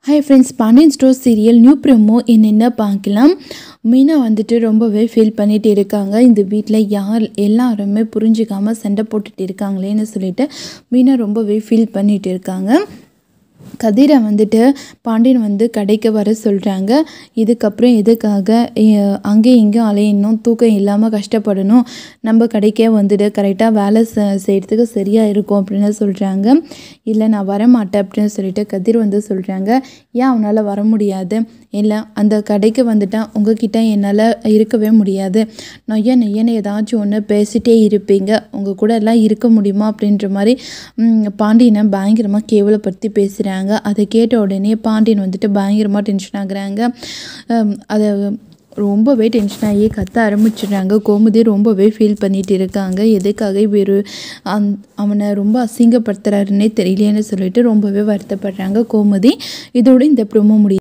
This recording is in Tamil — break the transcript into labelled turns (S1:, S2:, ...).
S1: Hi friends, Pandian store serial new promo என்னென்ன பார்க்கலாம். மீனா வந்துட்டு ரொம்பவே ஃபீல் பண்ணிட்டு இருக்காங்க. இந்த வீட்டில் எல்லாருமே புரிஞ்சுக்காமல் சண்டை போட்டுட்டு இருக்காங்களேன்னு சொல்லிட்டு மீனா ரொம்பவே ஃபீல் பண்ணிட்டு இருக்காங்க. கதிரை வந்துட்டு பாண்டியன் வந்து கடைக்கு வர சொல்கிறாங்க. இதுக்கப்புறம் எதுக்காக அங்கே இங்கேயும் அலையணும், தூக்கம் இல்லாமல் கஷ்டப்படணும், நம்ம கடைக்கே வந்துட்டு கரெக்டாக வேலை செய்கிறதுக்கு சரியாக இருக்கும் அப்படின்னு சொல்கிறாங்க. இல்லை நான் வரமாட்டேன் அப்படின்னு சொல்லிட்டு கதிர் வந்து சொல்கிறாங்க. ஏன் அவனால் வர முடியாது? இல்லை அந்த கடைக்கு வந்துட்டால் உங்ககிட்ட என்னால் இருக்கவே முடியாது, நொய்யன்னு ஏதாச்சும் ஒன்று பேசிகிட்டே இருப்பீங்க, உங்கள் கூட எல்லாம் இருக்க முடியுமா அப்படின்ற மாதிரி பாண்டியனை பயங்கரமாக கேவலப்படுத்தி பேசுகிறாங்க. அதை கேட்ட உடனே பாண்டியன் வந்துட்டு பயங்கரமாக டென்ஷன் ஆகுறாங்க. அதை ரொம்பவே டென்ஷன் ஆகி கத்த ஆரம்பிச்சிடுறாங்க. கோமதி ரொம்பவே ஃபீல் பண்ணிட்டு இருக்காங்க. எதுக்காக இவர் அவனை ரொம்ப அசிங்கப்படுத்துறாருன்னே தெரியலேன்னு சொல்லிட்டு ரொம்பவே வருத்தப்படுறாங்க கோமதி. இதோடு இந்த ப்ரோமோ முடியும்.